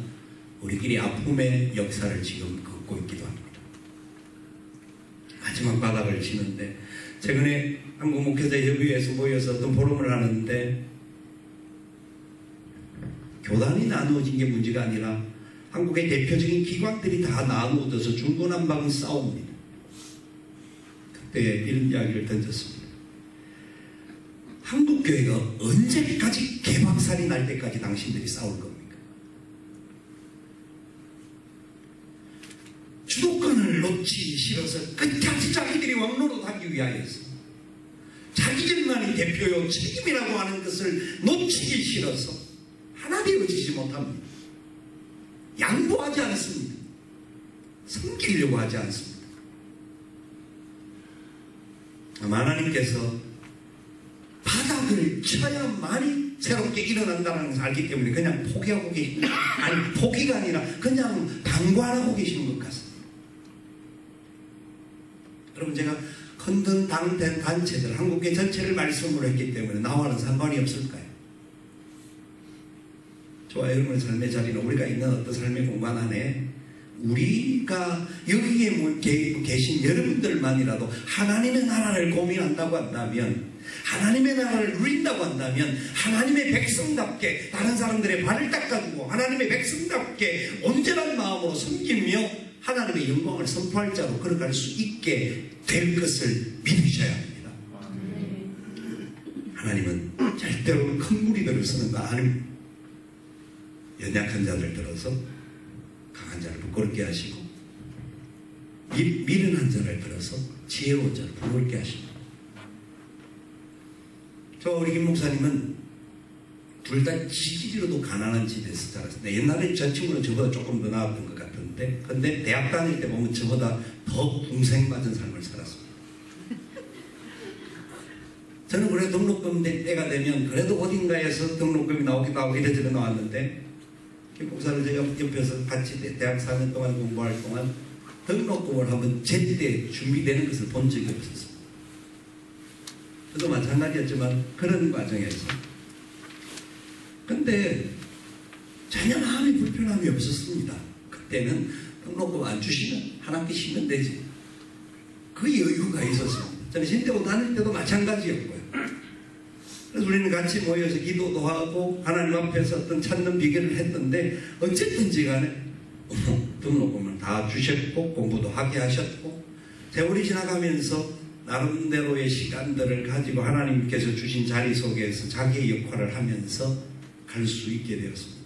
우리끼리 아픔의 역사를 지금 걷고 있기도 합니다. 마지막 바닥을 치는데 최근에 한국목회자협의회에서 모여서 어떤 포럼을 하는데 교단이 나누어진 게 문제가 아니라 한국의 대표적인 기관들이 다 나누어져서 중구난방 싸웁니다. 그때 이런 이야기를 던졌습니다. 한국교회가 언제까지 개박살이 날 때까지 당신들이 싸울 겁니까? 주도권을 놓치기 싫어서 끝까지 자기들이 왕노릇하기 위하여서 자기들만이 대표요 책임이라고 하는 것을 놓치기 싫어서 하나 되어지지 못합니다. 양보하지 않습니다. 섬기려고 하지 않습니다. 하나님께서 바닥을 쳐야만이 새롭게 일어난다는 것을 알기 때문에 그냥 포기하고 계십니다. 아니, 포기가 아니라 그냥 방관하고 계시는 것 같습니다. 여러분, 제가 헌등당된 단체들, 한국계 전체를 말씀으로 했기 때문에 나와는 상관이 없을까요? 저와 여러분의 삶의 자리는 우리가 있는 어떤 삶의 공간 안에 우리가 여기에 계신 여러분들만이라도 하나님의 나라를 고민한다고 한다면, 하나님의 나라를 누린다고 한다면, 하나님의 백성답게 다른 사람들의 발을 닦아주고 하나님의 백성답게 온전한 마음으로 섬기며 하나님의 영광을 선포할 자로 걸어갈 수 있게 될 것을 믿으셔야 합니다. 하나님은 절대로 큰 무리들을 쓰는 거 아닙니다. 연약한 자들 들어서 강한 자를 부끄럽게 하시고, 미련한 자를 들어서 지혜로운 자를 부끄럽게 하십니다. 저와 우리 김 목사님은 둘 다 지지리로도 가난한 집에서 자랐습니다. 옛날에 저 친구는 저보다 조금 더 나았던 것 같은데, 근데 대학 다닐 때 보면 저보다 더 궁생맞은 삶을 살았습니다. 저는 그래 등록금 때가 되면 그래도 어딘가에서 등록금이 나오기도 하고 이래저래 나왔는데, 김 목사를 제가 옆에서 같이 대학 4년 동안 공부할 동안 등록금을 한번 제때 준비되는 것을 본 적이 없었습니다. 저도 마찬가지였지만 그런 과정에서. 근데 전혀 마음의 불편함이 없었습니다. 그때는 등록금 안 주시면 한 학기 쉬면 되지. 그 여유가 있었습니다. 저는 신대고 다닐 때도 마찬가지였고요. 그래서 우리는 같이 모여서 기도도 하고 하나님 앞에서 어떤 찾는 비결을 했는데, 어쨌든지 간에 등록금을 다 주셨고 공부도 하게 하셨고, 세월이 지나가면서 나름대로의 시간들을 가지고 하나님께서 주신 자리 속에서 자기의 역할을 하면서 갈 수 있게 되었습니다.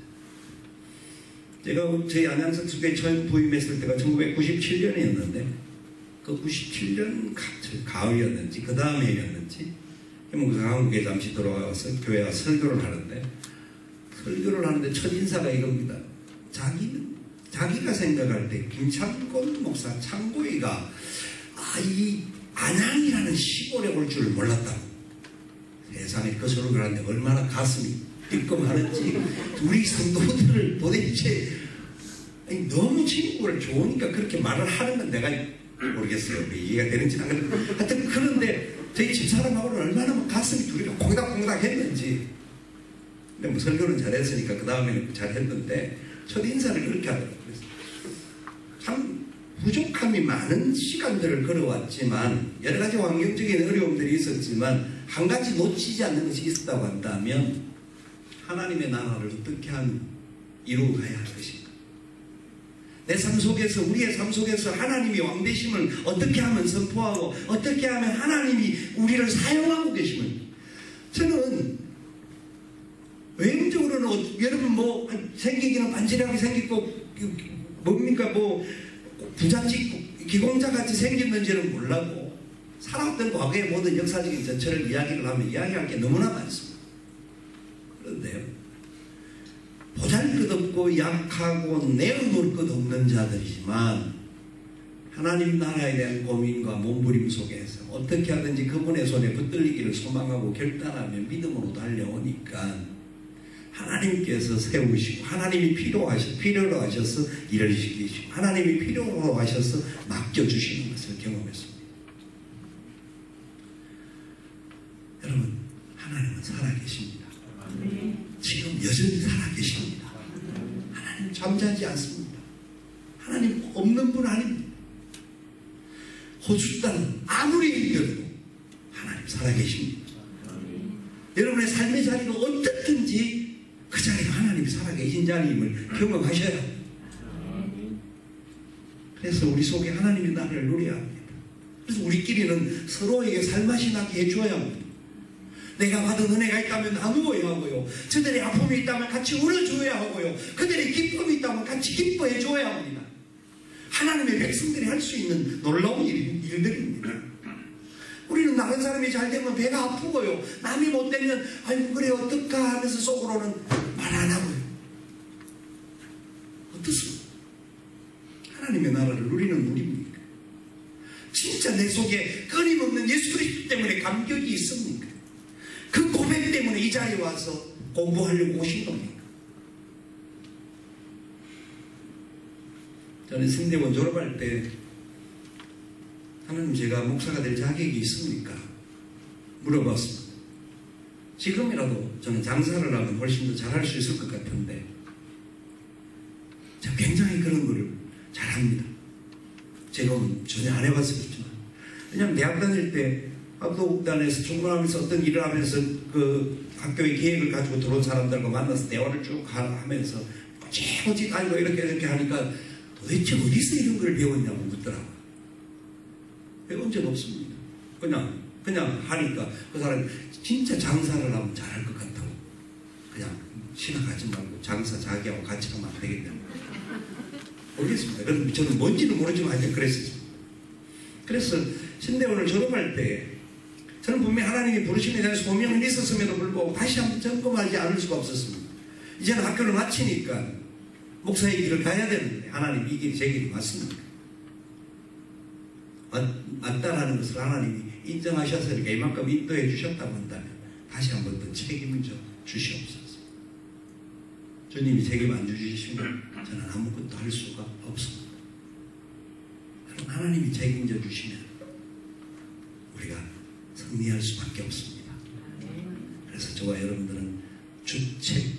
제가 저희 안양석 수교에 처음 부임했을 때가 1997년이었는데 그 97년 가을이었는지 그 다음 해였는지 한국에 잠시 돌아와서 교회에 설교를 하는데 첫 인사가 이겁니다. 자기가 생각할 때 김창곤 목사 창고이가 이 안양이라는 시골에 올 줄 몰랐다고. 세상에 그 소리를 하는데 얼마나 가슴이 뜨끔하는지. 우리 성도들을 도대체 너무 친구를 좋으니까 그렇게 말을 하는 건 내가 모르겠어요. 이해가 되는지는 안 그래도. 하여튼 그런데 저희 집사람하고는 얼마나 가슴이 둘이가 콩닥콩닥 했는지. 근데 뭐 설교는 잘했으니까 그 다음에는 잘했는데 첫 인사를 그렇게 하더라고요. 참 부족함이 많은 시간들을 걸어왔지만, 여러 가지 환경적인 어려움들이 있었지만 한 가지 놓치지 않는 것이 있었다고 한다면 하나님의 나라를 어떻게 하면 이루어가야 할 것인가. 내 삶 속에서, 우리의 삶 속에서 하나님이 왕되심을 어떻게 하면 선포하고 어떻게 하면 하나님이 우리를 사용하고 계심을. 저는 외형적으로는 여러분 뭐 생기기는 반지하게 생기고 뭡니까 뭐 부잣집 기공자같이 생겼는지는 몰라도 살아왔던 과거의 모든 역사적인 전체를 이야기를 하면 이야기할 게 너무나 많습니다. 그런데요, 보잘것없고 약하고 내어놓을 것 없는 자들이지만 하나님 나라에 대한 고민과 몸부림 속에서 어떻게 하든지 그분의 손에 붙들리기를 소망하고 결단하며 믿음으로 달려오니까 하나님께서 세우시고, 하나님이 필요로 하셔서 일을 시키시고, 하나님이 필요로 하셔서 맡겨주시는 것을 경험했습니다. 여러분, 하나님은 살아계십니다. 지금 여전히 살아계십니다. 하나님 잠자지 않습니다. 하나님 없는 분 아닙니다. 호주 땅은 아무리 힘들어도 하나님 살아계십니다. 여러분의 삶의 자리가 어떻든지 그 자리가 하나님이 살아계신 자리임을 경험하셔야 합니다. 그래서 우리 속에 하나님의 나라를 누려야 합니다. 그래서 우리끼리는 서로에게 살맛이 나게 해줘야 합니다. 내가 받은 은혜가 있다면 나누어야 하고요, 저들의 아픔이 있다면 같이 울어줘야 하고요, 그들의 기쁨이 있다면 같이 기뻐해 줘야 합니다. 하나님의 백성들이 할 수 있는 놀라운 일들입니다. 우리는 다른 사람이 잘 되면 배가 아프고요. 남이 못 되면 아이고 그래 어떡하 하면서 속으로는 말 안 하고요. 어떻습니까? 하나님의 나라를 누리는 우리입니까? 진짜 내 속에 끊임없는 예수 그리스도 때문에 감격이 있습니까? 그 고백 때문에 이 자리에 와서 공부하려고 오신 겁니까? 저는 승대원 졸업할 때 하나님 제가 목사가 될 자격이 있습니까? 물어봤습니다. 지금이라도 저는 장사를 하면 훨씬 더 잘할 수 있을 것 같은데 제가 굉장히 그런 거를 잘합니다. 제가 전혀 안 해봤었지만 왜냐하면 대학 다닐 때 학도단에서 충분하면서 어떤 일을 하면서 그 학교의 계획을 가지고 들어온 사람들과 만나서 대화를 쭉 하면서 꼬치꼬치 아니고 이렇게 하니까 도대체 어디서 이런 걸 배웠냐고 묻더라고요. 배운 적 없습니다. 그냥 하니까 그 사람이 진짜 장사를 하면 잘할 것 같다고 그냥 신학하지 말고 장사 자기하고 같이 하면 안 되겠다. 모르겠습니다. 그럼 저는 뭔지는 모르지만 하여튼 그랬습니다. 그래서 신대원을 졸업할 때 저는 분명히 하나님이 부르심에 대한 소명이 있었음에도 불구하고 다시 한번 점검하지 않을 수가 없었습니다. 이제는 학교를 마치니까 목사의 길을 가야 되는데 하나님 이 길이 제 길이 맞습니까? 맞다라는 것을 하나님이 인정하셨으니까 이만큼 인도해 주셨다고 한다면 다시 한번 더 책임져 주시옵소서. 주님이 책임 안 주시면 저는 아무것도 할 수가 없습니다. 그럼 하나님이 책임져 주시면 우리가 승리할 수밖에 없습니다. 그래서 저와 여러분들은 주책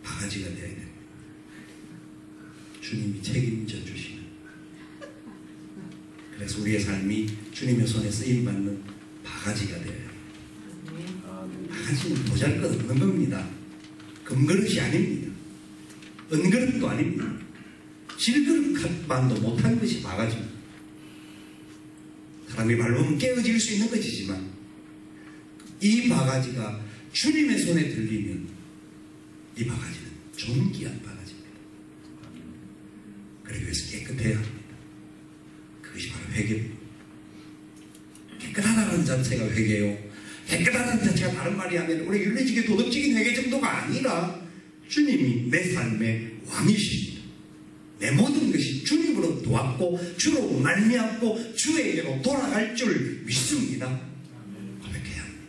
바가지가 되어야 됩니다. 주님이 책임져 주시면 그래서 우리의 삶이 주님의 손에 쓰임받는 바가지가 되어야 합니다. 바가지는 보잘것없는 겁니다. 금그릇이 아닙니다. 은그릇도 아닙니다. 질그릇만도 못한 것이 바가지입니다. 사람이 밟으면 깨어질 수 있는 것이지만 이 바가지가 주님의 손에 들리면 이 바가지는 존귀한 바가지입니다. 그러기 위해서 깨끗해야 합니다. 그것이 바로 회개입니다. 깨끗하다는 자체가 회개요. 깨끗하다는 자체가 다른 말이 아니라 우리 윤리적인 도덕적인 회개 정도가 아니라 주님이 내 삶의 왕이십니다. 내 모든 것이 주님으로 도왔고 주로 말미암고 주에게로 돌아갈 줄 믿습니다. 고백해야 합니다.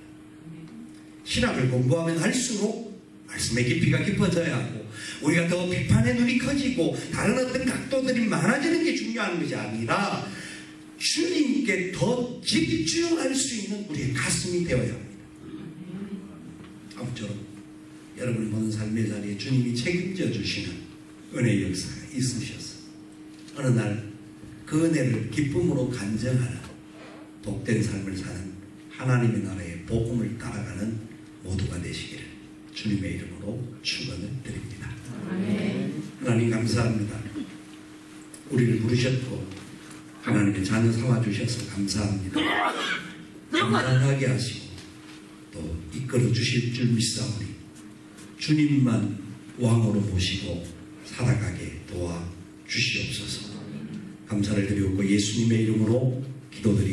신학을 공부하면 할수록 말씀의 깊이가 깊어져야 하고 우리가 더 비판의 눈이 커지고 다른 어떤 각도들이 많아지는 게 중요한 것이 아니라 주님께 더 집중할 수 있는 우리의 가슴이 되어야 합니다. 아무쪼록 여러분의 모든 삶의 자리에 주님이 책임져 주시는 은혜의 역사가 있으셔서 어느 날 그 은혜를 기쁨으로 간증하는 복된 삶을 사는 하나님의 나라의 복음을 따라가는 모두가 되시기를 주님의 이름으로 축원을 드립니다. 하나님 감사합니다. 우리를 부르셨고 하나님의 자녀 삼아주셔서 감사합니다. 편안하게 하시고 또 이끌어 주실 줄 믿사오니 주님만 왕으로 모시고 살아가게 도와 주시옵소서. 감사를 드리고 예수님의 이름으로 기도드립니다.